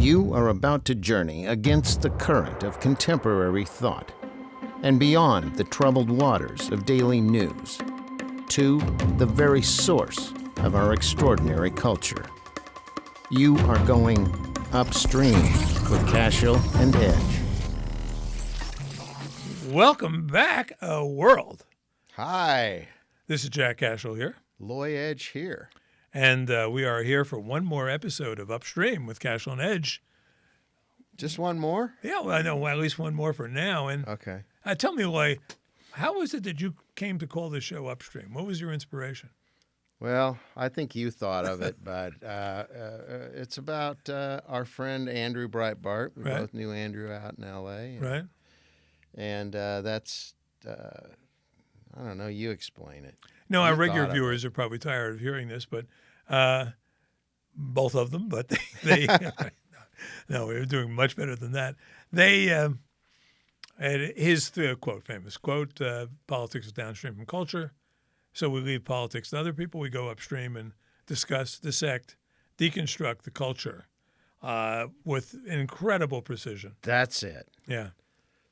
You are about to journey against the current of contemporary thought and beyond the troubled waters of daily news to the very source of our extraordinary culture. You are going upstream with Cashill and Edge. Welcome back, world. Hi, This is Jack Cashill here, Loy Edge here. and we are here for one more episode of Upstream with Cashill and Edge. Just one more? Yeah, well, I know at least one more for now. And Okay. tell me, Loy, how was it that you came to call this show Upstream? What was your inspiration? Well, I think you thought of it, but it's about our friend Andrew Breitbart. We Right. both knew Andrew out in L.A. Right? And that's, I don't know, you explain it. No, our You regular thought of viewers are probably tired of hearing this, but both of them, but they no, we were doing much better than that. They, and his quote, famous quote, politics is downstream from culture. So we leave politics to other people. We go upstream and discuss, dissect, deconstruct the culture with incredible precision. That's it. Yeah.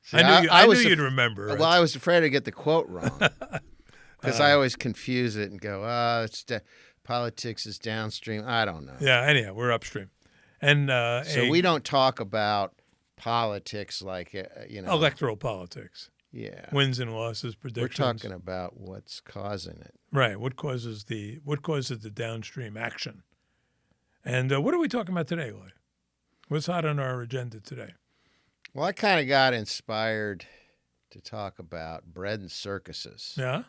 See, I knew was you'd remember. Well, I was afraid to get the quote wrong because I always confuse it and go, politics is downstream. I don't know. Yeah, anyhow, we're upstream. And So we don't talk about politics like, electoral politics, yeah. wins and losses, We're predictions. talking about what's causing it. Right. What causes the downstream action? And what are we talking about today, Lloyd? What's hot on our agenda today? Well, I kind of got inspired to talk about bread and circuses Yeah.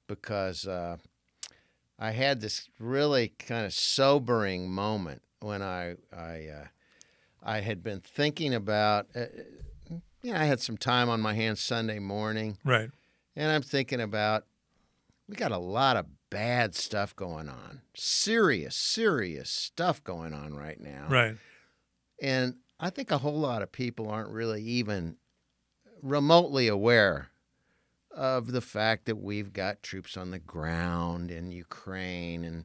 because I had this really kind of sobering moment when I had been thinking about, I had some time on my hands Sunday morning, Right. and I'm thinking about, we got a lot of bad stuff going on, serious stuff going on right now. Right. And I think a whole lot of people aren't really even remotely aware of the fact that we've got troops on the ground in Ukraine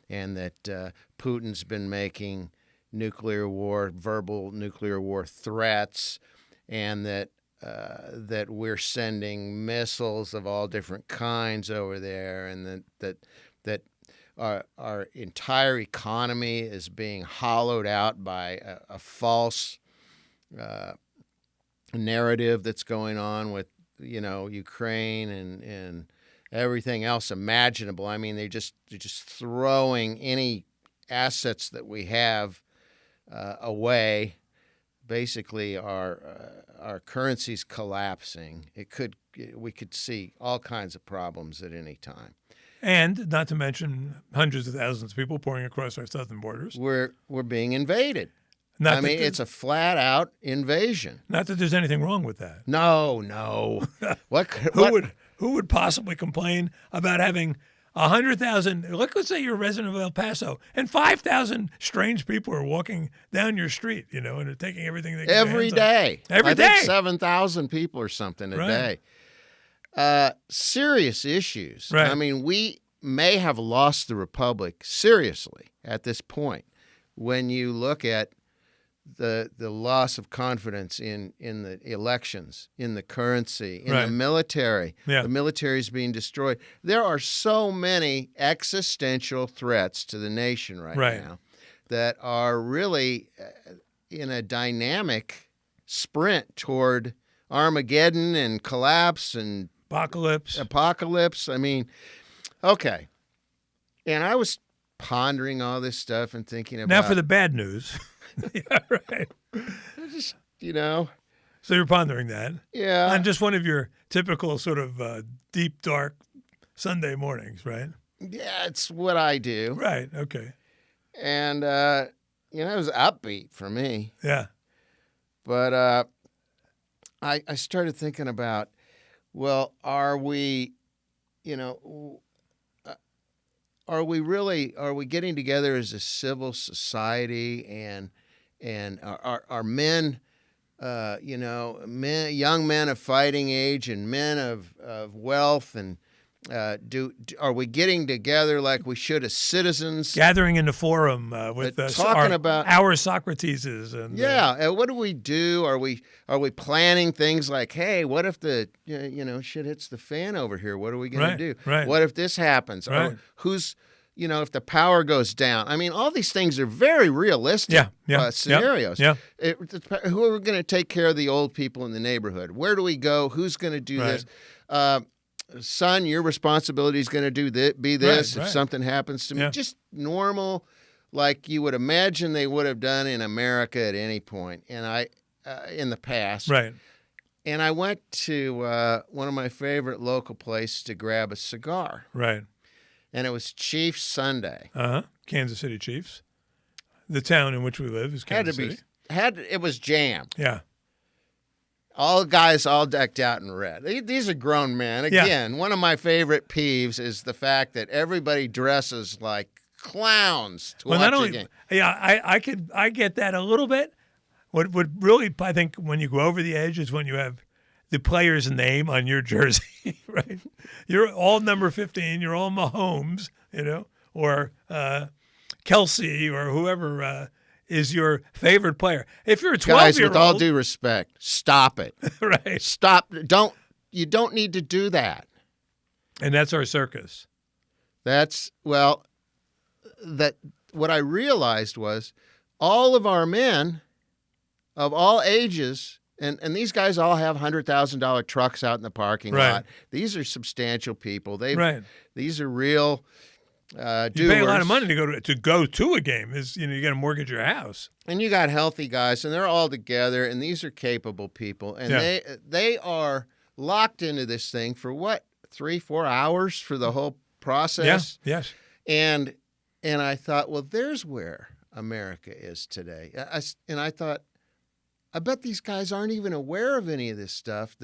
and that Putin's been making verbal nuclear war threats, and that we're sending missiles of all different kinds over there, and that our entire economy is being hollowed out by a false narrative that's going on with Ukraine and everything else imaginable. I mean, they're just throwing any assets that we have away. Basically, our currency's collapsing. We could see all kinds of problems at any time. And not to mention hundreds of thousands of people pouring across our southern borders. We're being invaded. It's a flat out invasion. Not that there's anything wrong with that. No. Who would possibly complain about having 100,000? Let's say you're a resident of El Paso, and 5,000 strange people are walking down your street, and are taking everything they get every day. Every I day. think 7,000 people or something a Right. day. Serious issues. Right. I mean, we may have lost the republic seriously at this point when you look at the loss of confidence in the elections, in the currency, in Right. the military. Yeah. The military is being destroyed. There are so many existential threats to the nation right now that are really in a dynamic sprint toward Armageddon and collapse and apocalypse. I mean, okay. And I was pondering all this stuff and thinking about... Now for the bad news. Yeah, right. Just, So you're pondering that. Yeah. On just one of your typical sort of deep, dark Sunday mornings, right? Yeah, it's what I do. Right, okay. And, it was upbeat for me. Yeah. But I started thinking about, well, are we getting together as a civil society, and are men, young men of fighting age and men of wealth and Are we getting together like we should as citizens? Gathering in the forum with talking about our Socrateses and what do we do? Are we planning things like, hey, what if the shit hits the fan over here? What are we going to do? Right. What if this happens? Right. Or who's if the power goes down? I mean, all these things are very realistic scenarios. Yeah. Who are going to take care of the old people in the neighborhood? Where do we go? Who's going to do this? Son, your responsibility is going to be this if something happens to me. Yeah. Just normal, like you would imagine they would have done in America at any point. And in the past. Right. And I went to one of my favorite local places to grab a cigar. Right. And it was Chiefs Sunday. Kansas City Chiefs. The town in which we live is Kansas City. It was jammed. Yeah. All guys all decked out in red. These are grown men. Again, one of my favorite peeves is the fact that everybody dresses like clowns to watch a game. Yeah, I get that a little bit. What really, I think, when you go over the edge is when you have the player's name on your jersey, right? You're all number 15. You're all Mahomes, or Kelsey or whoever is your favorite player. If you're a 12-year-old... Guys, with all due respect, stop it. Right. Stop. You don't need to do that. And that's our circus. What I realized was all of our men of all ages, and these guys all have $100,000 trucks out in the parking lot. These are substantial people. These are real... you pay a lot of money to go to a game. You got to mortgage your house, and you got healthy guys, and they're all together, and these are capable people, and they are locked into this thing for 3-4 hours for the whole process. Yes. And I thought, well, there's where America is today. And I thought, I bet these guys aren't even aware of any of this stuff.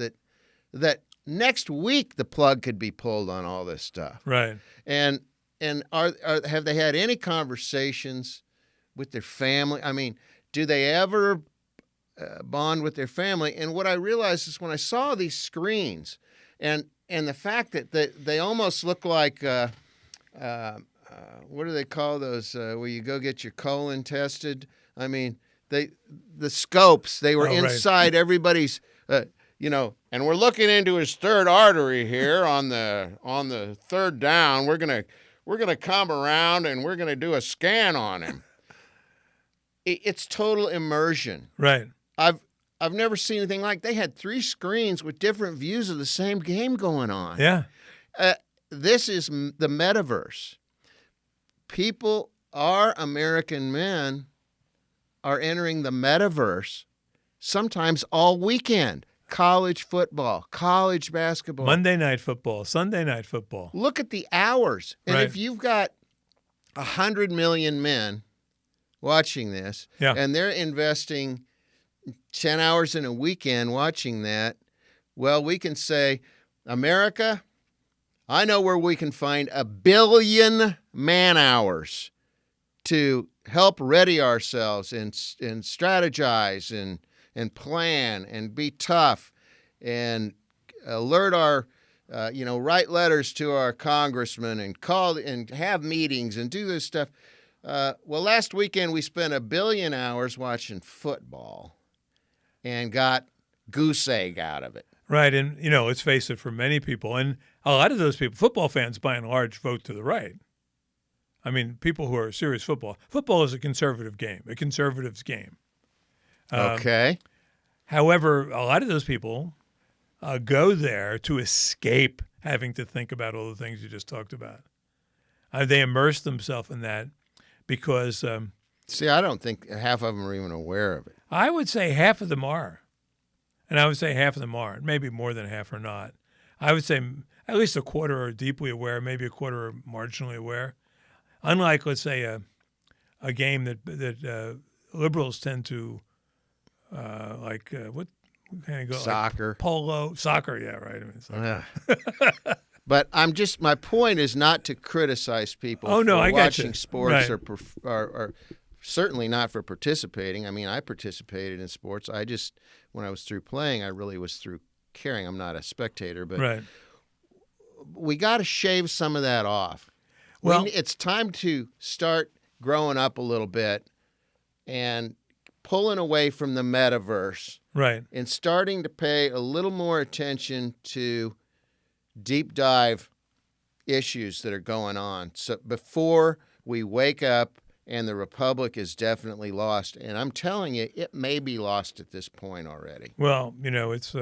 That next week the plug could be pulled on all this stuff. Right. And have they had any conversations with their family? I mean, do they ever bond with their family? And what I realized is when I saw these screens and the fact that they almost look like what do they call those where you go get your colon tested? I mean, the scopes, they were inside everybody's and we're looking into his third artery here on the third down. We're gonna come around and we're gonna do a scan on him. It's total immersion. Right. I've never seen anything like. They had 3 screens with different views of the same game going on. Yeah. This is the metaverse. Our American men are entering the metaverse sometimes all weekend. College football, college basketball. Monday night football, Sunday night football. Look at the hours. And if you've got 100 million men watching this, and they're investing 10 hours in a weekend watching that, well, we can say, America, I know where we can find 1 billion man-hours to help ready ourselves and strategize and plan and be tough and alert our, write letters to our congressmen and call and have meetings and do this stuff. Well, last weekend we spent 1 billion hours watching football and got goose egg out of it. Right. And, let's face it, for many people, and a lot of those people, football fans by and large vote to the right. I mean, people who are serious football is a conservative game, a conservative's game. Okay. However, a lot of those people go there to escape having to think about all the things you just talked about. They immerse themselves in that because... See, I don't think half of them are even aware of it. I would say half of them are. And I would say half of them aren't. Maybe more than half are not. I would say at least a quarter are deeply aware, maybe a quarter are marginally aware. Unlike, let's say, a game that liberals tend to... what kind of go? Soccer. Like polo. Soccer, yeah, right. I mean, but my point is not to criticize people for watching sports or certainly not for participating. I mean, I participated in sports. When I was through playing, I really was through caring. I'm not a spectator, but we got to shave some of that off. Well, It's time to start growing up a little bit and pulling away from the metaverse right. and starting to pay a little more attention to deep dive issues that are going on. So before we wake up and the republic is definitely lost, and I'm telling you, it may be lost at this point already. Well, it's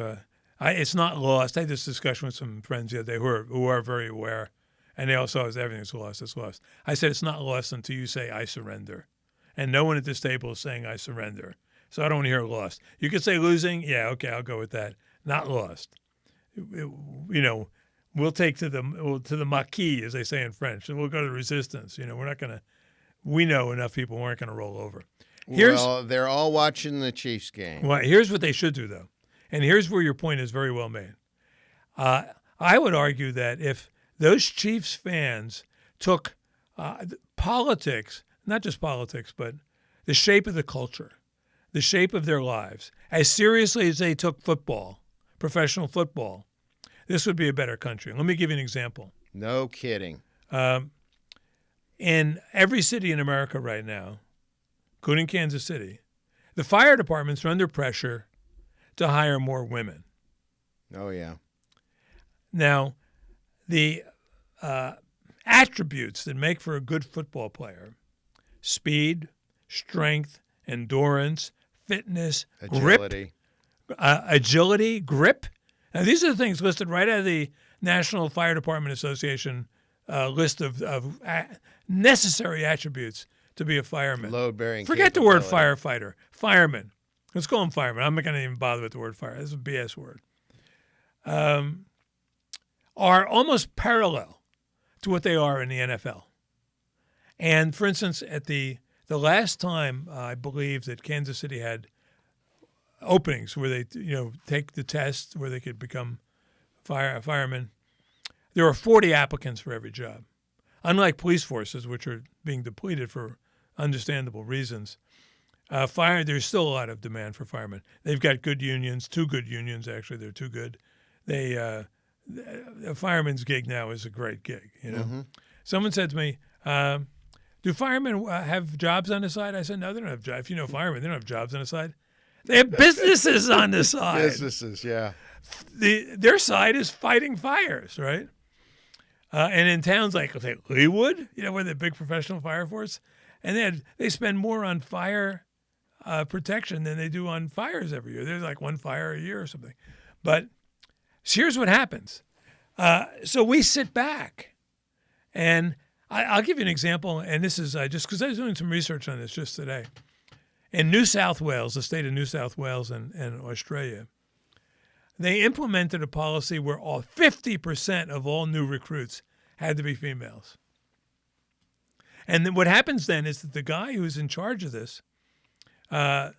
not lost. I had this discussion with some friends the other day who are very aware, and they all saw everything's lost. It's lost. I said it's not lost until you say I surrender, and no one at this table is saying I surrender. So I don't want to hear lost. You could say losing. Yeah, okay, I'll go with that. Not lost. We'll take to the maquis, as they say in French, and we'll go to resistance. We're not going to. We know enough people aren't going to roll over. Well, they're all watching the Chiefs game. Well, here's what they should do, though, and here's where your point is very well made. I would argue that if those Chiefs fans took politics, not just politics, but the shape of the culture, the shape of their lives, as seriously as they took football, professional football, this would be a better country. Let me give you an example. No kidding. In every city in America right now, including Kansas City, the fire departments are under pressure to hire more women. Oh, yeah. Now, the attributes that make for a good football player, speed, strength, endurance, fitness, Agility. agility, grip. Now, these are the things listed right out of the National Fire Department Association list of necessary attributes to be a fireman. Load-bearing Forget the word capability. firefighter. Fireman. Let's call them firemen. I'm not going to even bother with the word fire. This is a BS word. Are almost parallel to what they are in the NFL. And, for instance, at the last time I believe that Kansas City had openings where they take the test where they could become firemen, there were 40 applicants for every job. Unlike police forces, which are being depleted for understandable reasons, there's still a lot of demand for firemen. They've got good unions, 2 good unions actually. They're too good. A fireman's gig now is a great gig. Mm-hmm. Someone said to me, "Do firemen have jobs on the side?" I said, "No, they don't have jobs. If you know firemen, they don't have jobs on the side. They have businesses on the side. Businesses, yeah. Their side is fighting fires, right? And in towns like Leewood, where they're big professional fire force, and they spend more on fire protection than they do on fires every year. There's like 1 fire a year or something. But here's what happens. So we sit back, and I'll give you an example, and this is just because I was doing some research on this just today. In New South Wales, the state of New South Wales and Australia, they implemented a policy where 50% of all new recruits had to be females. And then what happens then is that the guy who's in charge of this, the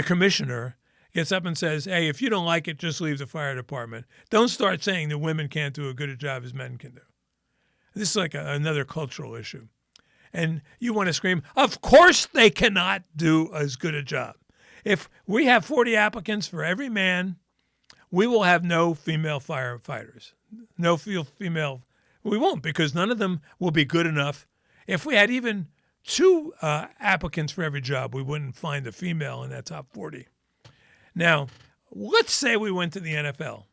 commissioner, gets up and says, "Hey, if you don't like it, just leave the fire department. Don't start saying that women can't do as good a job as men can do." This is like another cultural issue. And you want to scream, of course they cannot do as good a job. If we have 40 applicants for every man, we will have no female firefighters. No female. We won't, because none of them will be good enough. If we had even 2 applicants for every job, we wouldn't find a female in that top 40. Now, let's say we went to the NFL,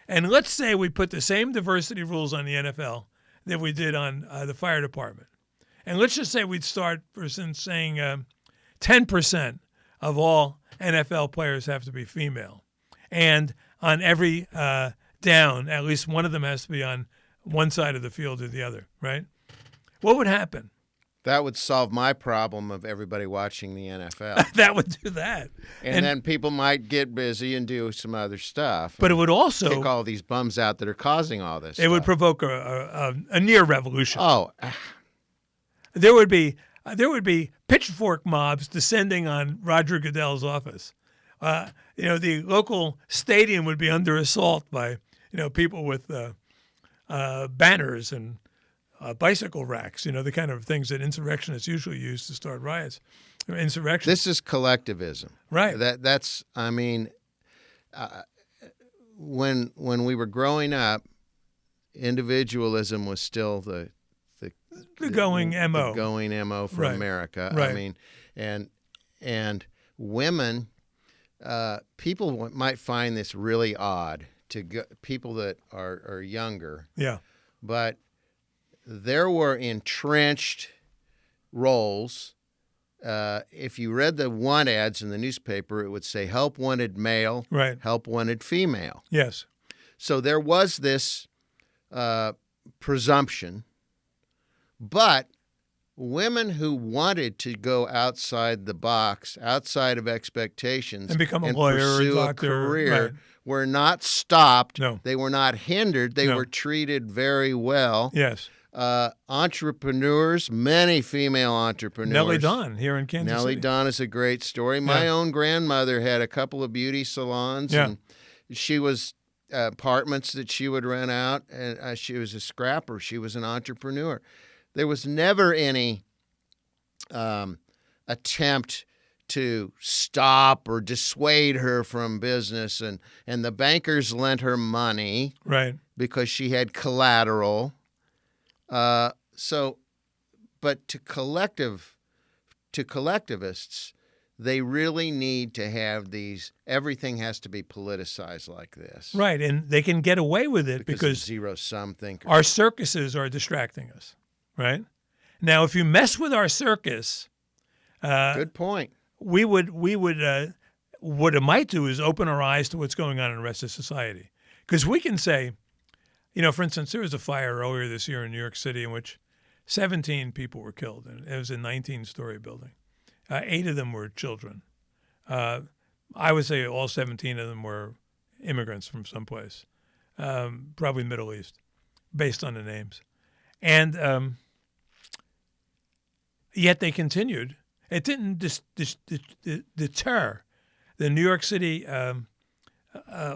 and let's say we put the same diversity rules on the NFL that we did on the fire department. And let's just say we'd start, for instance, saying 10% of all NFL players have to be female. And on every down, at least one of them has to be on one side of the field or the other, right? What would happen? That would solve my problem of everybody watching the NFL. That would do that. And then people might get busy and do some other stuff. But it would also kick all these bums out that are causing all this It would stuff. provoke a near revolution. Oh, There would be pitchfork mobs descending on Roger Goodell's office. The local stadium would be under assault by people with banners and bicycle racks. The kind of things that insurrectionists usually use to start riots or insurrections. this is collectivism, Right. That's. I mean, when we were growing up, individualism was still the going MO. The going MO for Right. America. Right. I mean, and women, people might find this really odd to people that are younger. Yeah. But there were entrenched roles. If you read the want ads in the newspaper, it would say help wanted male, Right. help wanted female. Yes. So there was this presumption, but women who wanted to go outside the box, outside of expectations, And become a lawyer or pursue doctor, a career, right. were not stopped. No. They were not hindered. They No. were treated very well. Yes. Entrepreneurs, many female entrepreneurs. Nellie Dawn here in Kansas Nellie City. Dawn is a great story. My Yeah. own grandmother had a couple of beauty salons, Yeah. and she was apartments that she would rent out, and she was a scrapper. She was an entrepreneur. There was never any attempt to stop or dissuade her from business, and the bankers lent her money Right. because she had collateral. But to collectivists, they really need to have these. Everything has to be politicized like this, Right. And they can get away with it because because zero-sum thinkers. our circuses are distracting us. Right. Now, if you mess with our circus, Good point. we would what it might do is open our eyes to what's going on in the rest of society. Because we can say, for instance, there was a fire earlier this year in New York City in which 17 people were killed, and it was a 19-story building. 8 of them were children. I would say all 17 of them were immigrants from someplace, probably Middle East, based on the names. And yet they continued. It didn't deter the New York City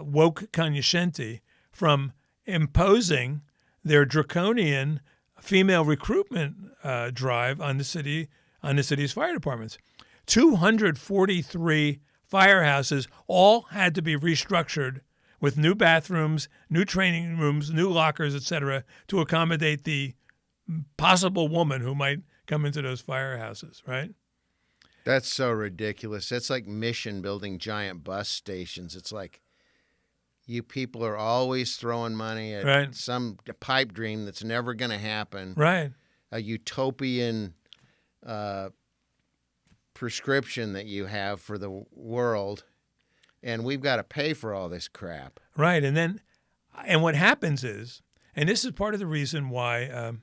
woke cognoscenti from imposing their draconian female recruitment drive on the city's fire departments. 243 firehouses all had to be restructured with new bathrooms, new training rooms, new lockers, etc., to accommodate the possible woman who might come into those firehouses, right? That's so ridiculous. That's like Mission building giant bus stations. It's like you people are always throwing money at Right. some pipe dream that's never going to happen. Right. A utopian prescription that you have for the world, and we've got to pay for all this crap. Right. And what happens is, and this is part of the reason why,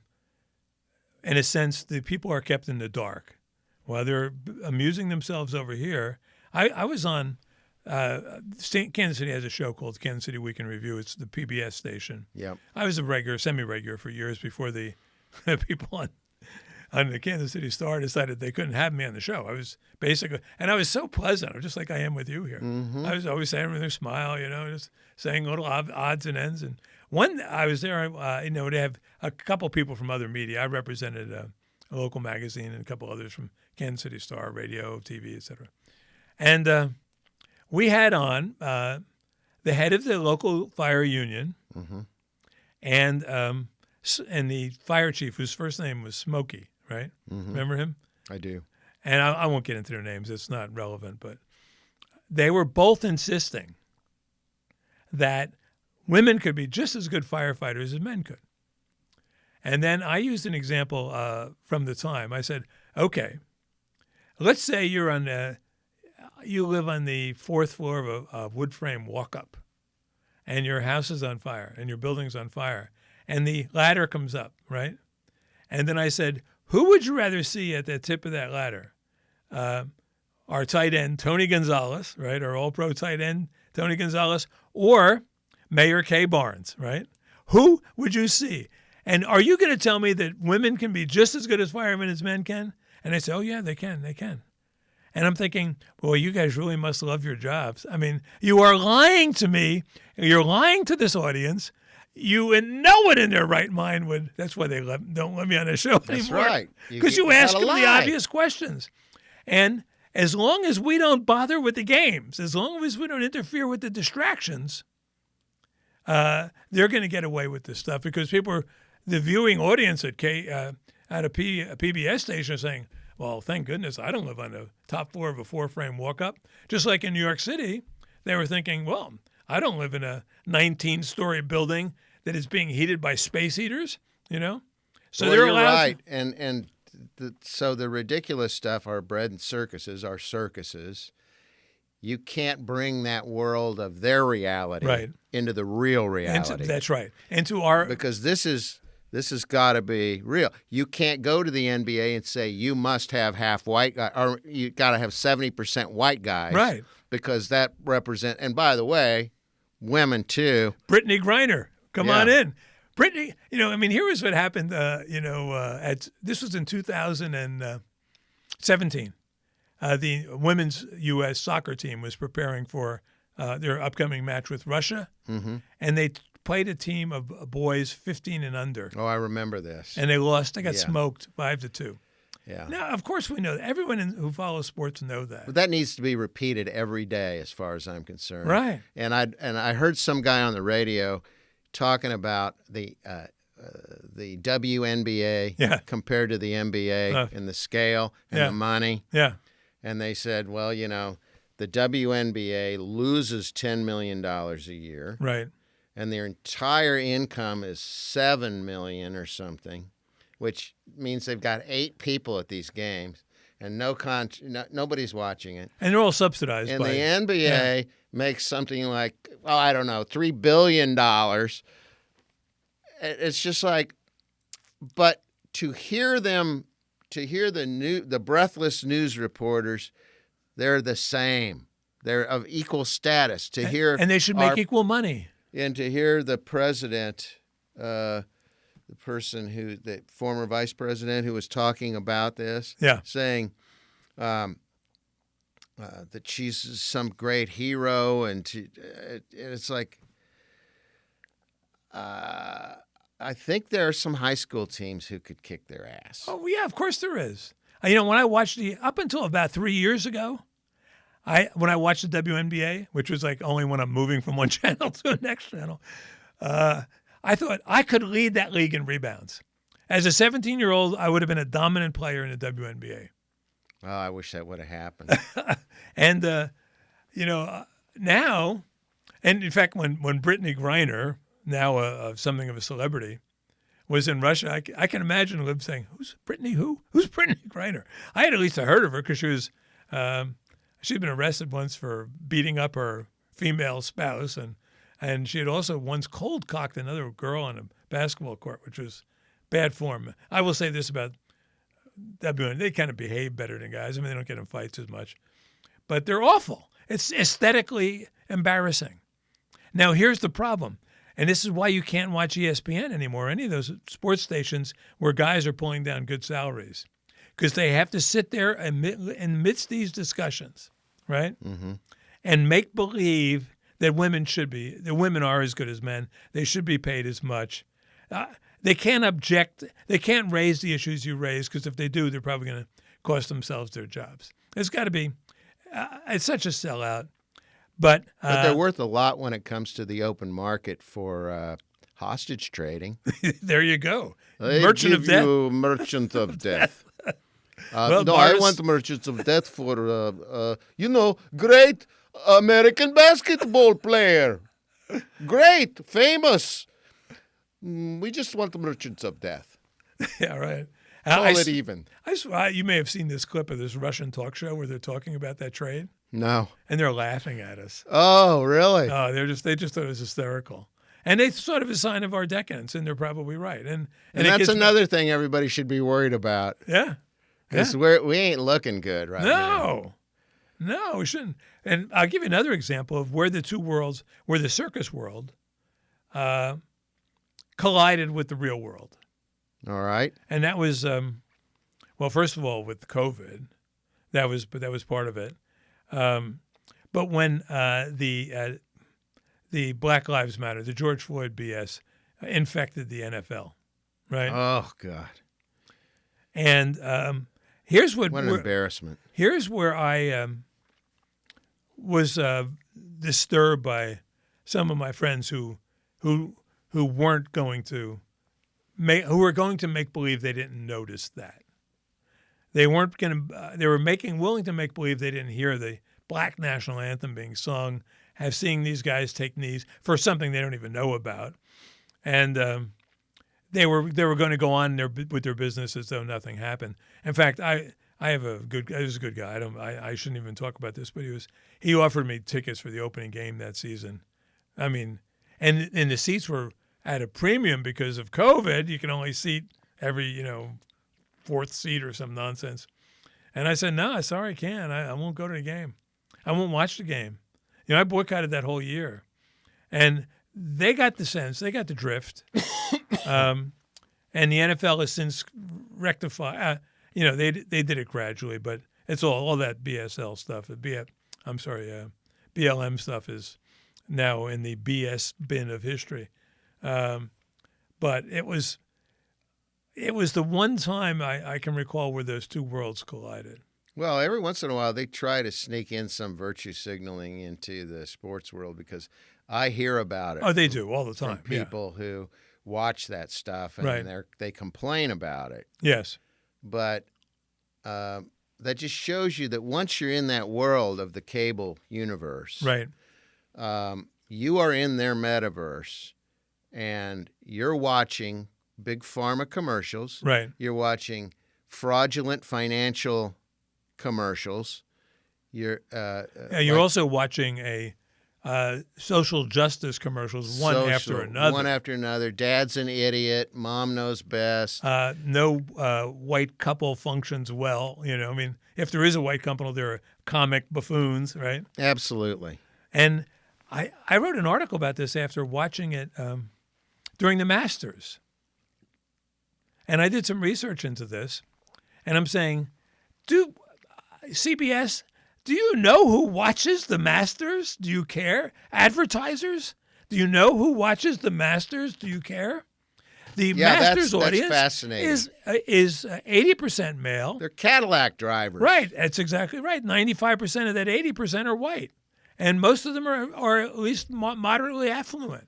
in a sense, the people are kept in the dark while they're amusing themselves over here. I was on, Kansas City has a show called Kansas City Week in Review. It's the PBS station. Yep. I was a regular, semi-regular for years before the people on the Kansas City Star decided they couldn't have me on the show. I was basically, and I was so pleasant, just like I am with you here. Mm-hmm. I was always saying with a smile, just saying little odds and ends. And one, I was there, to have a couple people from other media. I represented a local magazine and a couple others from Kansas City Star, radio, TV, etc. And we had on the head of the local fire union, Mm-hmm. and the fire chief, whose first name was Smokey, right? Mm-hmm. Remember him? I do. And I won't get into their names. It's not relevant. But they were both insisting that women could be just as good firefighters as men could. And then I used an example from the time. I said, okay, let's say you live on the 4th floor of a wood frame walk-up, and your house is on fire, and your building's on fire, and the ladder comes up, right? And then I said, who would you rather see at the tip of that ladder? Our tight end, Tony Gonzalez, right? Our all-pro tight end, Tony Gonzalez, or Mayor Kay Barnes, right? Who would you see? And are you going to tell me that women can be just as good as firemen as men can? And they say, oh, yeah, they can. And I'm thinking, boy, you guys really must love your jobs. I mean, you are lying to me. You're lying to this audience. No one in their right mind would. That's why they don't let me on the show anymore. That's right. Because you ask them the obvious questions. And as long as we don't bother with the games, as long as we don't interfere with the distractions, they're going to get away with this stuff because the viewing audience at a PBS station is saying, well, thank goodness I don't live on the top floor of a 4-frame walk-up. Just like in New York City, they were thinking, well, I don't live in a 19-story building that is being heated by space heaters, So well, they're you're allowed right. And so the ridiculous stuff, our bread and circuses, are circuses. You can't bring that world of their reality into the real reality. That's right. Into our because this has got to be real. You can't go to the NBA and say you must have half white guy, or you got to have 70% white guys, right? Because that represent. And by the way, women too. Brittany Griner, come on in. Brittany, here was what happened. This was in 2017. The women's U.S. soccer team was preparing for their upcoming match with Russia, and they played a team of boys 15 and under. Oh, I remember this. And they lost. They got smoked 5-2. Yeah. Now, of course, we know that. Everyone who follows sports know that. But that needs to be repeated every day, as far as I'm concerned. Right. And I heard some guy on the radio talking about the WNBA compared to the NBA and the scale and the money. Yeah. And they said, well, the WNBA loses $10 million a year. Right. And their entire income is $7 million or something, which means they've got 8 people at these games, and nobody's watching it. And they're all subsidized. And the NBA makes something like, I don't know, $3 billion. It's just like, but to hear the breathless news reporters, they're the same. They're of equal status. And they should make equal money. And to hear the president, the former vice president who was talking about this, saying that she's some great hero, and it's like, I think there are some high school teams who could kick their ass. Oh, yeah, of course there is. When I watched up until about 3 years ago, when I watched the WNBA, which was like only when I'm moving from one channel to the next channel, I thought I could lead that league in rebounds. As a 17-year-old, I would have been a dominant player in the WNBA. Oh, I wish that would have happened. And, now, and in fact, when Brittany Griner, now something of a celebrity, was in Russia, I can imagine Liv saying, who's Brittany who? Who's Brittany Griner? I had at least heard of her because she was... she'd been arrested once for beating up her female spouse, and she had also once cold-cocked another girl on a basketball court, which was bad form. I will say this about WNBA. They kind of behave better than guys. They don't get in fights as much. But they're awful. It's aesthetically embarrassing. Now, here's the problem, and this is why you can't watch ESPN anymore, any of those sports stations where guys are pulling down good salaries, because they have to sit there amidst these discussions, right? Mm-hmm. And make believe that women are as good as men. They should be paid as much. They can't object. They can't raise the issues you raise, because if they do, they're probably going to cost themselves their jobs. It's got to be. It's such a sellout. But they're worth a lot when it comes to the open market for hostage trading. There you go. Merchant of death. Merchant of death. I want merchants of death for, great American basketball player. Great, famous. We just want the merchants of death. Yeah, right. Call it even. You may have seen this clip of this Russian talk show where they're talking about that trade. No. And they're laughing at us. Oh, really? Oh, they just thought it was hysterical. And it's sort of a sign of our decadence, and they're probably right. And that's another thing everybody should be worried about. Yeah. Because we ain't looking good right now. No, we shouldn't. And I'll give you another example of where the circus world collided with the real world. All right. And that was, first of all, with COVID, that was part of it. But when the Black Lives Matter, the George Floyd BS, infected the NFL, right? Oh God! And here's what an embarrassment. Here's where I was disturbed by some of my friends who who weren't going to who were going to make believe they didn't notice that. They weren't going to. They were willing to make believe they didn't hear the black national anthem being sung, seeing these guys take knees for something they don't even know about, and they were going to go on with their business as though nothing happened. In fact, I have he was a good guy. I shouldn't even talk about this, but he offered me tickets for the opening game that season. I mean, and the seats were at a premium because of COVID. You can only seat every fourth seat or some nonsense. And I said, no, sorry, I can't. I won't go to the game. I won't watch the game. I boycotted that whole year. And they got the sense, they got the drift. And the NFL has since rectified. They did it gradually, but it's all that BSL stuff. BLM stuff is now in the BS bin of history. But it was the one time I can recall where those two worlds collided. Well, every once in a while they try to sneak in some virtue signaling into the sports world because I hear about it. Oh, they do all the time. From people who watch that stuff and right. they complain about it. Yes. But that just shows you that once you're in that world of the cable universe, right, you are in their metaverse, and you're watching big pharma commercials. Right. You're watching fraudulent financial commercials. You're also watching social justice commercials after another. One after another. Dad's an idiot. Mom knows best. No white couple functions well. I mean, if there is a white couple, they're comic buffoons, right? Absolutely. And I wrote an article about this after watching it during the Masters. And I did some research into this. And I'm saying, CBS, do you know who watches the Masters? Do you care? Advertisers? Do you know who watches the Masters? Do you care? The Masters audience fascinating. is 80% male. They're Cadillac drivers. Right. That's exactly right. 95% of that 80% are white. And most of them are at least moderately affluent.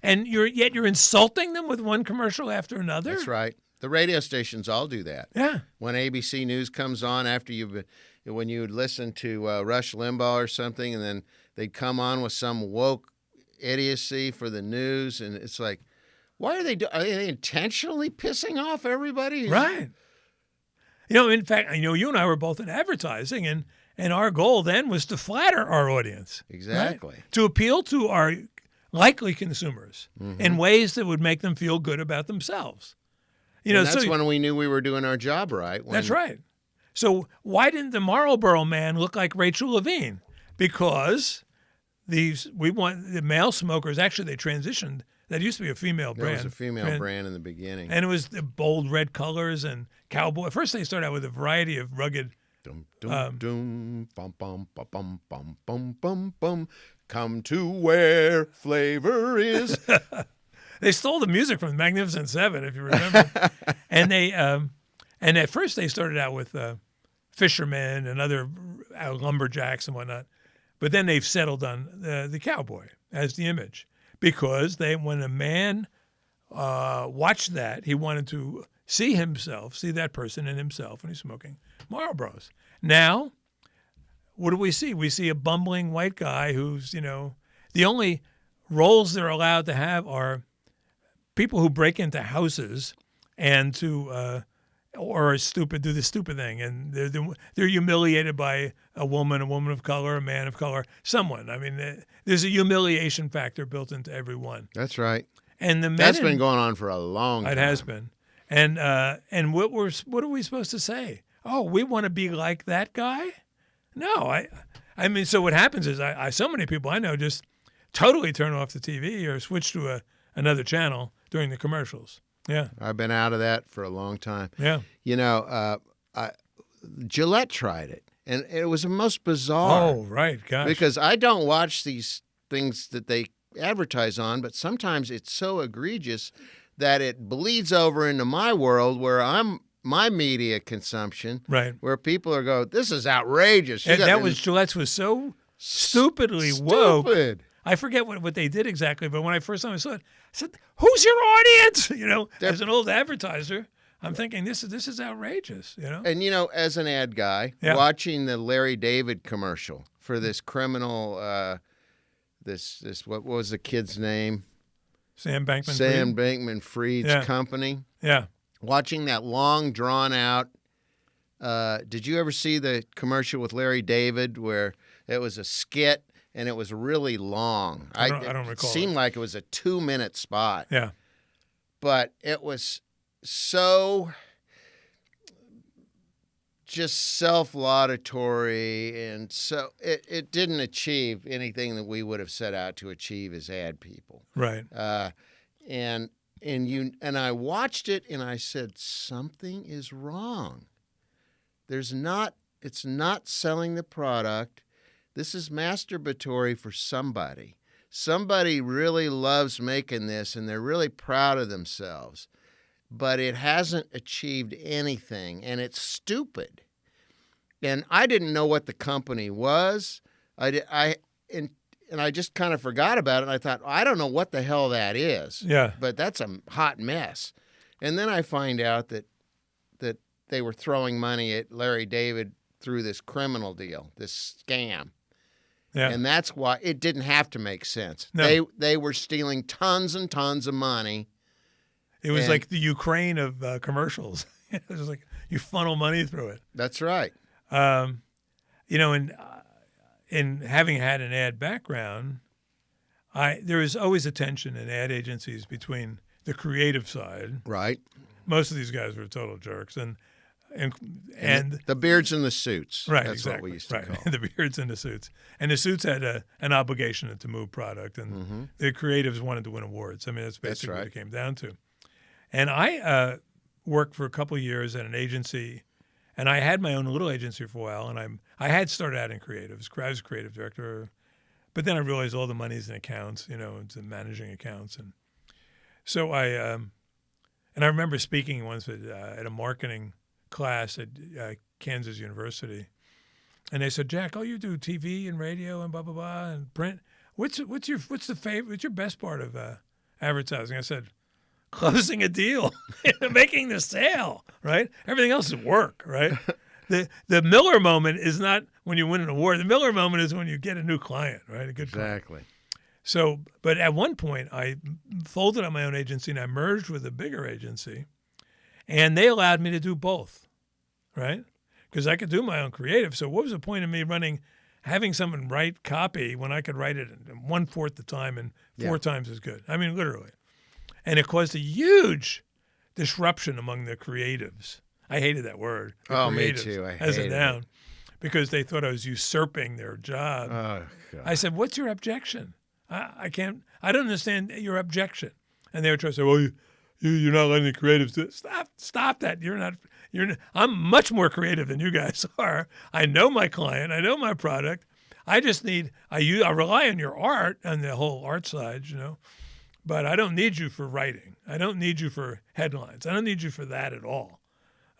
And yet you're insulting them with one commercial after another? That's right. The radio stations all do that. Yeah. When ABC News comes on when you would listen to Rush Limbaugh or something, and then they'd come on with some woke idiocy for the news, and it's like, why are they intentionally pissing off everybody? Right. In fact, you and I were both in advertising, and our goal then was to flatter our audience. Exactly. Right? To appeal to our likely consumers in ways that would make them feel good about themselves. That's when we knew we were doing our job right. That's right. So why didn't the Marlboro man look like Rachel Levine? Because the male smokers, actually they transitioned. That used to be a female brand. It was a female brand in the beginning. And it was the bold red colors and cowboy. First they started out with a variety of rugged. Dum, dum, dum, bum, bum, bum, bum, bum, bum, bum, bum. Come to where flavor is. They stole the music from the Magnificent Seven, if you remember. And at first they started out with fishermen and other lumberjacks and whatnot, but then they've settled on the cowboy as the image because when a man watched that, he wanted to see that person in himself when he's smoking Marlboros. Now, what do we see? We see a bumbling white guy who's, the only roles they're allowed to have are people who break into houses and do the stupid thing, and they're humiliated by a woman of color, a man of color, someone. I mean, there's a humiliation factor built into every one. That's right. And that's been going on for a long time. It has been. And what are we supposed to say? Oh, we want to be like that guy? No, I mean, so what happens is so many people I know just totally turn off the TV or switch to another channel during the commercials. Yeah. I've been out of that for a long time. Yeah. Gillette tried it, and it was the most bizarre. Oh, right. Gosh. Because I don't watch these things that they advertise on, but sometimes it's so egregious that it bleeds over into my world where my media consumption, right? Where people are going, this is outrageous. Gillette's was so stupidly woke. I forget what they did exactly, but when I first time I saw it, I said, "Who's your audience?" As an old advertiser, I'm thinking this is outrageous. And as an ad guy, watching the Larry David commercial for this criminal, this what was the kid's name? Sam Bankman-Fried's company. Yeah. Watching that long, drawn out. Did you ever see the commercial with Larry David where it was a skit and it was really long? I don't recall. It seemed like it was a 2-minute spot. Yeah. But it was so just self-laudatory, and so it didn't achieve anything that we would have set out to achieve as ad people. Right. And I watched it and I said, something is wrong. It's not selling the product. This is masturbatory for somebody. Somebody really loves making this and they're really proud of themselves, but it hasn't achieved anything and it's stupid. And I didn't know what the company was. And I just kind of forgot about it. And I thought, I don't know what the hell that is. Yeah. But that's a hot mess. And then I find out that they were throwing money at Larry David through this criminal deal, this scam. Yeah. And that's why it didn't have to make sense. No. They were stealing tons and tons of money. It was like the Ukraine of commercials. It was like you funnel money through it. That's right. In having had an ad background, there is always a tension in ad agencies between the creative side. Right. Most of these guys were total jerks, and the beards and the suits. Right. That's exactly. what we used to call the beards and the suits. And the suits had an obligation to move product, and the creatives wanted to win awards. I mean, that's basically what it came down to. And I worked for a couple of years at an agency, and I had my own little agency for a while, and I had started out in creatives. I was a creative director, but then I realized all the money's in accounts, it's in managing accounts. And so I remember speaking once at a marketing class at Kansas University, and they said, "Jack, you do TV and radio and blah blah blah and print. What's your best part of advertising?" I said, "Closing a deal, making the sale, right? Everything else is work, right? The Miller moment is not when you win an award. The Miller moment is when you get a new client, right? A good client." Exactly. So, but at one point, I folded on my own agency and I merged with a bigger agency, and they allowed me to do both, right? Because I could do my own creative. So what was the point of me having someone write copy when I could write it in 1/4 the time and 4 times as good? I mean, literally. And it caused a huge disruption among the creatives. I hated that word. Me too. I as a hated noun, because they thought I was usurping their job. Oh, God. I said, "What's your objection? I don't understand your objection." And they were trying to say, "Well, you're not letting the creatives do it." Stop that. I'm much more creative than you guys are. I know my client. I know my product. I rely on your art and the whole art side, but I don't need you for writing. I don't need you for headlines. I don't need you for that at all.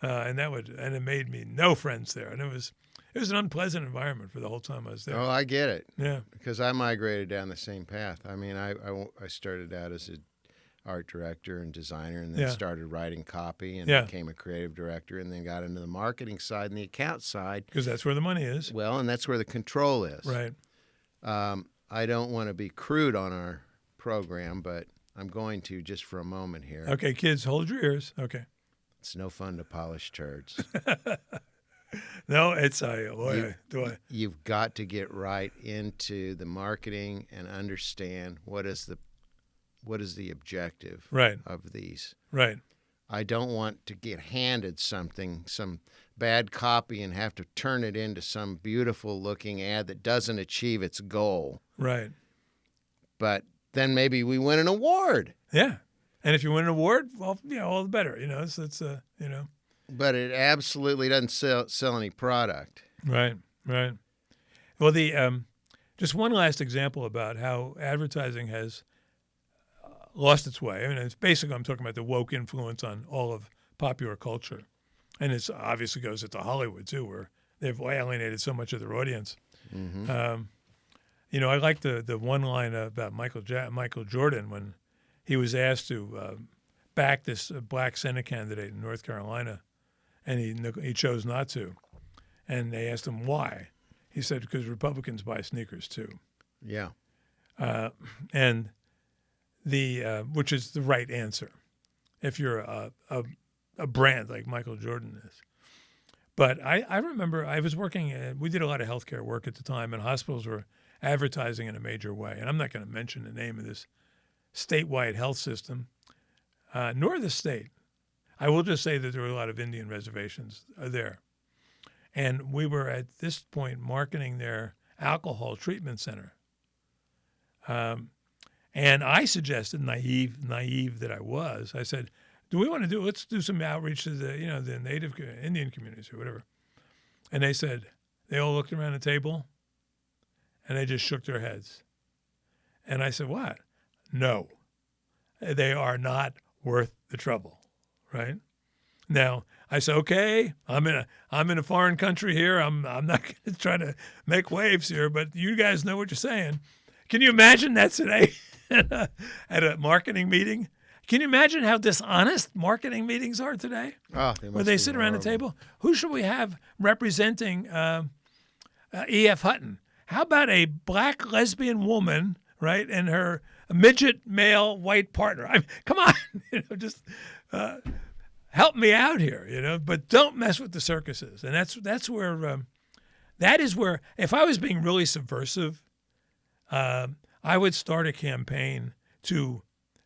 And it made me no friends there. And it was an unpleasant environment for the whole time I was there. Oh, I get it. Yeah. Because I migrated down the same path. I mean, I started out as an art director and designer, and then started writing copy and became a creative director, and then got into the marketing side and the account side. Because that's where the money is. Well, and that's where the control is. Right. I don't want to be crude on our program, but I'm going to just for a moment here. Okay, kids, hold your ears. Okay. It's no fun to polish turds. No, it's You've got to get right into the marketing and understand what is the objective of these. Right. I don't want to get handed some bad copy and have to turn it into some beautiful looking ad that doesn't achieve its goal. Right. But then maybe we win an award. Yeah. And if you win an award, well, all the better. But it absolutely doesn't sell any product. Right. Right. Well, just one last example about how advertising has lost its way. I mean, it's basically, I'm talking about the woke influence on all of popular culture. And it obviously goes into Hollywood, too, where they've alienated so much of their audience. Mm-hmm. I like the one line about Michael Jordan when he was asked to back this black Senate candidate in North Carolina, and he chose not to. And they asked him why. He said, because Republicans buy sneakers too. Yeah. And which is the right answer if you're a brand like Michael Jordan is. But I remember I was working, we did a lot of healthcare work at the time, and hospitals were advertising in a major way. And I'm not going to mention the name of this statewide health system, nor the state. I will just say that there were a lot of Indian reservations there. And we were at this point marketing their alcohol treatment center. And I suggested, naive that I was, I said, let's do some outreach to the native Indian communities or whatever. And they all looked around the table and they just shook their heads. And I said, what? No, they are not worth the trouble, right? Now, I said, okay, I'm in a foreign country here. I'm not going to try to make waves here, but you guys know what you're saying. Can you imagine that today at a marketing meeting? Can you imagine how dishonest marketing meetings are today? Oh, where they sit around the table. Who should we have representing E.F. Hutton? How about a black lesbian woman, right, and her midget male white partner? I mean, come on, just help me out here, But don't mess with the circuses, and that's where that is where if I was being really subversive, I would start a campaign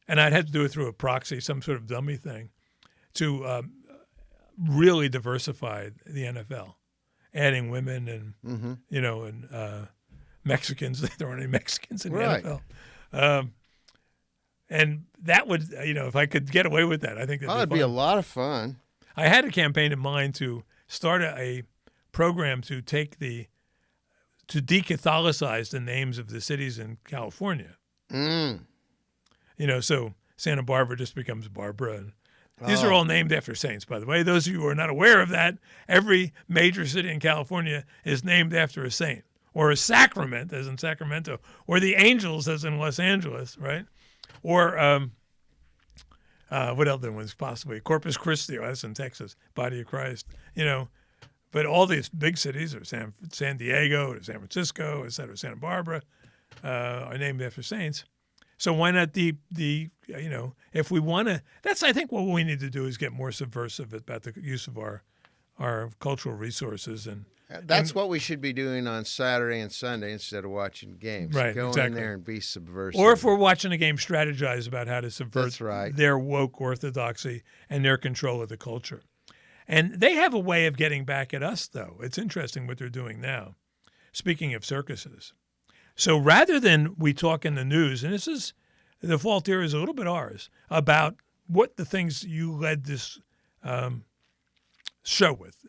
and I'd have to do it through a proxy, some sort of dummy thing, to really diversify the NFL, adding women and and Mexicans. There aren't any Mexicans in the NFL, and that would if I could get away with that, I think that'd be a lot of fun. I had a campaign in mind to start a program to de-Catholicize the names of the cities in California. So Santa Barbara just becomes Barbara. And these are all named after saints, by the way. Those of you who are not aware of that, every major city in California is named after a saint, or a sacrament, as in Sacramento, or the Angels, as in Los Angeles, right? Or what other ones possibly? Corpus Christi, that's in Texas, Body of Christ, But all these big cities, or San Diego, or San Francisco, et cetera, Santa Barbara, are named after saints. So why not if we want to, I think what we need to do is get more subversive about the use of our cultural resources. And that's what we should be doing on Saturday and Sunday instead of watching games. Right, Go exactly. in there and be subversive. Or if we're watching a game, strategize about how to subvert their woke orthodoxy and their control of the culture. And they have a way of getting back at us, though. It's interesting what they're doing now. Speaking of circuses. So rather than we talk in the news, and the fault here is a little bit ours, about what the things you led this show with,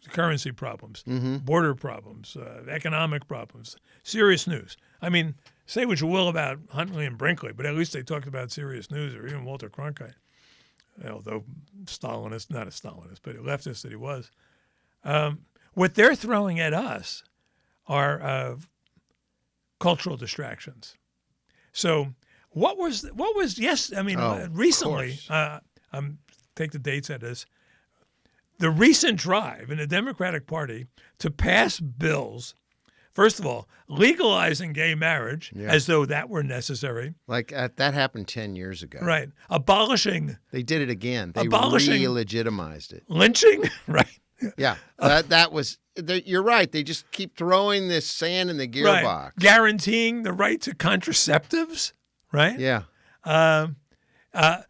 currency problems, border problems, economic problems, serious news. I mean, say what you will about Huntley and Brinkley, but at least they talked about serious news, or even Walter Cronkite. Although Stalinist, not a Stalinist, but a leftist that he was. What they're throwing at us are cultural distractions. So what was recently, take the dates at this, the recent drive in the Democratic Party to pass bills, first of all, legalizing gay marriage as though that were necessary. Like that happened 10 years ago. Right. Abolishing. They did it again. They re-legitimized it. Lynching. Right. Yeah. That was, you're right. They just keep throwing this sand in the gearbox. Right. Guaranteeing the right to contraceptives. Right. Yeah.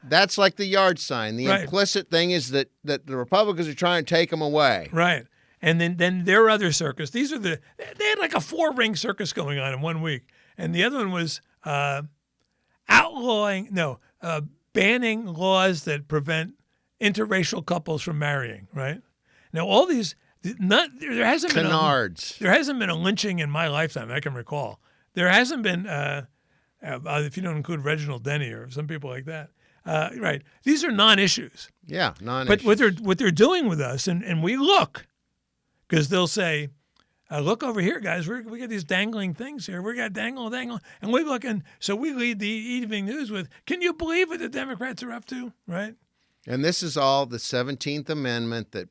That's like the yard sign. The implicit thing is that the Republicans are trying to take them away. Right. And then their other circus. They had like a 4-ring circus going on in 1 week. And the other one was banning laws that prevent interracial couples from marrying, right? Now, all these, there hasn't been a lynching in my lifetime I can recall. There hasn't been, if you don't include Reginald Denny or some people like that. Right. These are non-issues. Yeah, non-issues. But what they're doing with us, and we look, because they'll say, Look over here, guys. We got these dangling things here. We got dangle. And we looking. So we lead the evening news with, can you believe what the Democrats are up to, right? And this is all the 17th Amendment that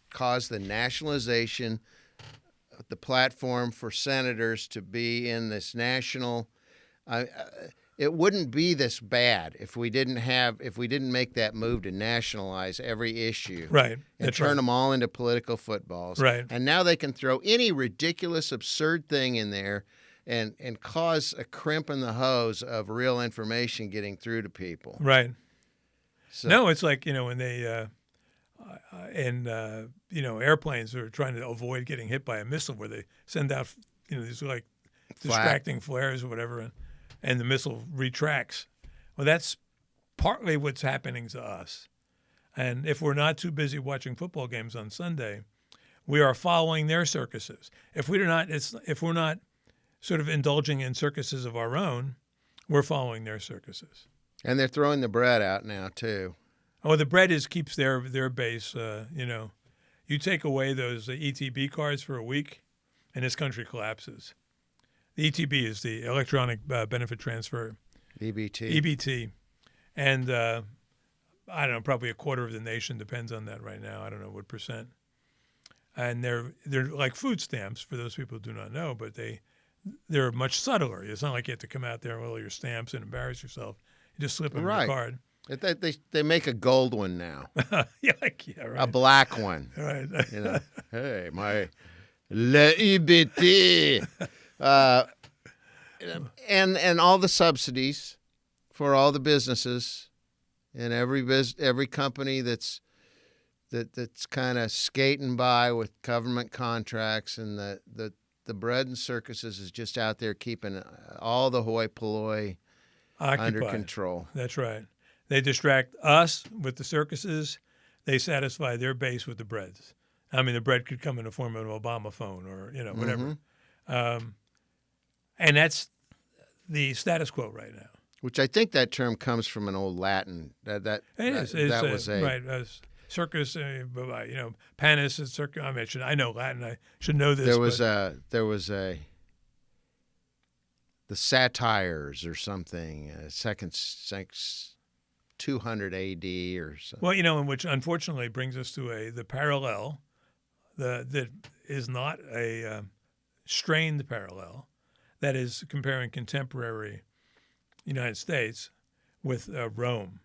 caused the nationalization of the platform for senators to be in this national. It wouldn't be this bad if we didn't make that move to nationalize every issue, right, and turn them all into political footballs, right. And now they can throw any ridiculous, absurd thing in there, and cause a crimp in the hose of real information getting through to people, right. So, no, it's like when they airplanes are trying to avoid getting hit by a missile, where they send out these like distracting flares or whatever, and the missile retracts. Well, that's partly what's happening to us. And if we're not too busy watching football games on Sunday, we are following their circuses. If we're not sort of indulging in circuses of our own, we're following their circuses. And they're throwing the bread out now too. Oh, the bread keeps their base. You take away those ETB cards for a week, and this country collapses. The ETB is the electronic benefit transfer. EBT. And I don't know, probably a quarter of the nation depends on that right now. I don't know what percent. And they're like food stamps for those people who do not know, but they're much subtler. It's not like you have to come out there with all your stamps and embarrass yourself. You just slip them a card. They make a gold one now. Yeah, right. A black one. Right. Hey, my le EBT. And all the subsidies for all the businesses and every company that's kind of skating by with government contracts, and the bread and circuses is just out there keeping all the hoi polloi under control. That's right. They distract us with the circuses. They satisfy their base with the breads. I mean, the bread could come in the form of an Obama phone or whatever. Mm-hmm. And that's the status quo right now. Which I think that term comes from an old Latin. That was right. Circus, panis and circus. I know Latin. I should know this. There was the satires or something. Second 200 A.D. or something. Well, and which unfortunately brings us to the parallel that is not a strained parallel. That is comparing contemporary United States with Rome,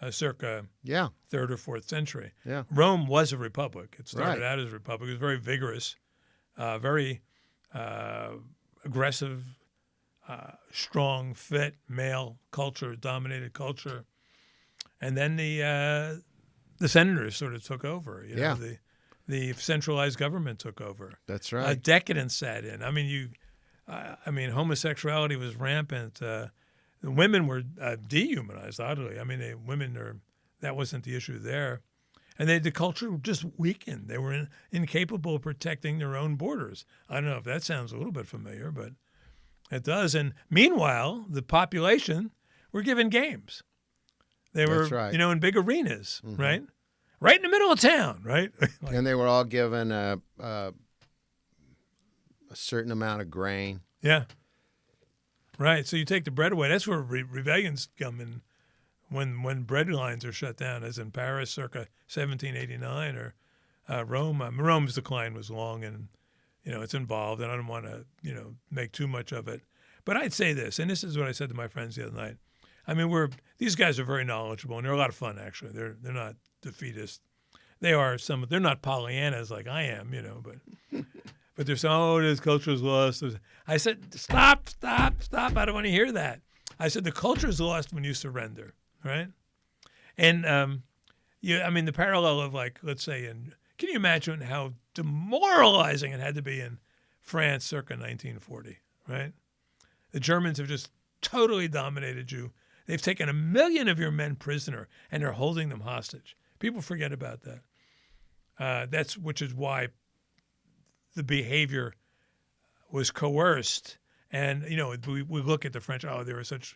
circa 3rd or 4th century. Yeah. Rome was a republic. It started out as a republic. It was very vigorous, very aggressive, strong, fit, male culture, dominated culture. And then the senators sort of took over. The centralized government took over. That's right. Decadence set in. Homosexuality was rampant. The women were dehumanized, oddly. That wasn't the issue there. And the culture just weakened. They were incapable of protecting their own borders. I don't know if that sounds a little bit familiar, but it does. And meanwhile, the population were given games. They were, in big arenas, mm-hmm. right? Right in the middle of town, right? And they were all given a certain amount of grain. Yeah. Right. So you take the bread away. That's where rebellions come in, when bread lines are shut down, as in Paris circa 1789, or Rome. Rome's decline was long, and it's involved, and I don't want to make too much of it. But I'd say this, and this is what I said to my friends the other night. These guys are very knowledgeable, and they're a lot of fun. Actually, they're not defeatist. They're not Pollyannas like I am, but they're saying, this culture is lost. I said, stop. I don't want to hear that. I said, the culture is lost when you surrender, right? And the parallel of, like, let's say, can you imagine how demoralizing it had to be in France circa 1940, right? The Germans have just totally dominated you. They've taken 1 million of your men prisoner, and they're holding them hostage. People forget about that. Which is why the behavior was coerced. And, we look at the French, they were such,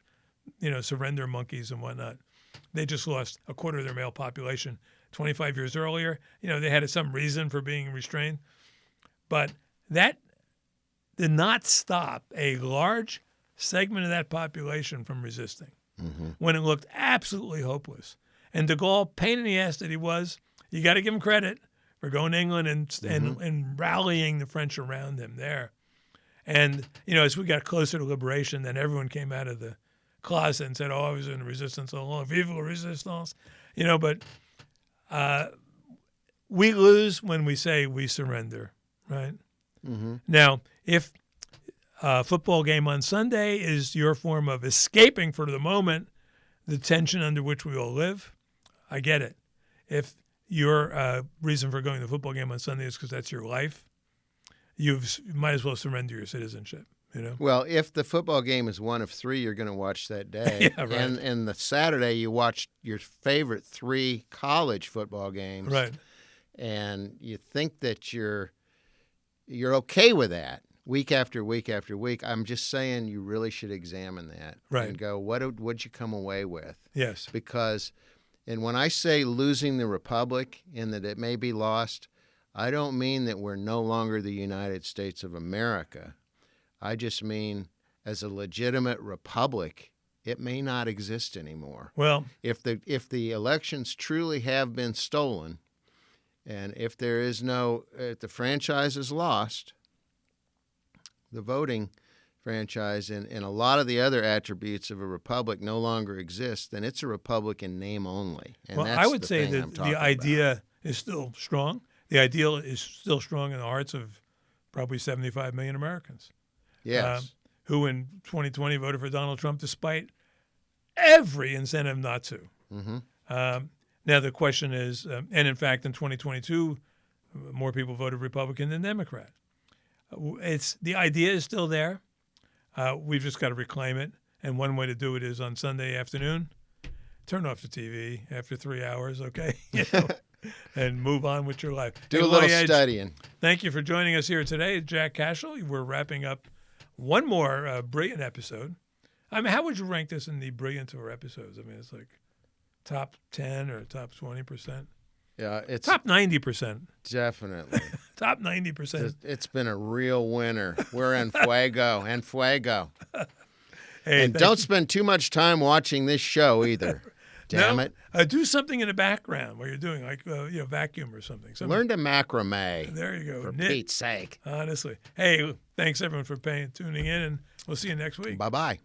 surrender monkeys and whatnot. They just lost a quarter of their male population 25 years earlier. They had some reason for being restrained. But that did not stop a large segment of that population from resisting when it looked absolutely hopeless. And de Gaulle, pain in the ass that he was, you got to give him credit for going to England and rallying the French around him there. And, as we got closer to liberation, then everyone came out of the closet and said, I was in the resistance so long, vive la resistance. But we lose when we say we surrender, right? Now, if a football game on Sunday is your form of escaping for the moment the tension under which we all live, I get it. If your reason for going to the football game on Sunday is because that's your life, you might as well surrender your citizenship. Well, if the football game is one of three you're going to watch that day, Yeah, right. and the Saturday you watch your favorite 3 college football games, Right. and you think that you're okay with that week after week after week, I'm just saying you really should examine that and go, what'd you come away with? Yes. Because, and when I say losing the republic and that it may be lost, I don't mean that we're no longer the United States of America. I just mean as a legitimate republic, it may not exist anymore. Well, if the elections truly have been stolen, and if the franchise is lost, the voting franchise and a lot of the other attributes of a republic no longer exist, then it's a republic in name only. And well, that's I would the say thing that I'm talking the idea about. is still strong. The ideal is still strong in the hearts of probably 75 million Americans. Yes. Who in 2020 voted for Donald Trump despite every incentive not to. Now the question is, and in fact in 2022, more people voted Republican than Democrat. The idea is still there. We've just got to reclaim it. And one way to do it is on Sunday afternoon, turn off the TV after 3 hours, okay? And move on with your life. Do a little studying. Thank you for joining us here today, Jack Cashill. We're wrapping up one more brilliant episode. I mean, how would you rank this in the brilliance of our episodes? I mean, it's like top 10 or top 20%? Yeah, it's top 90%. Definitely. Top 90%. It's been a real winner. We're en fuego, en fuego. Hey, and don't spend too much time watching this show either. Damn it. Do something in the background while you're doing, like, vacuum or something. Learn to macrame. There you go. For Pete's sake. Honestly. Hey, thanks, everyone, for tuning in, and we'll see you next week. Bye-bye.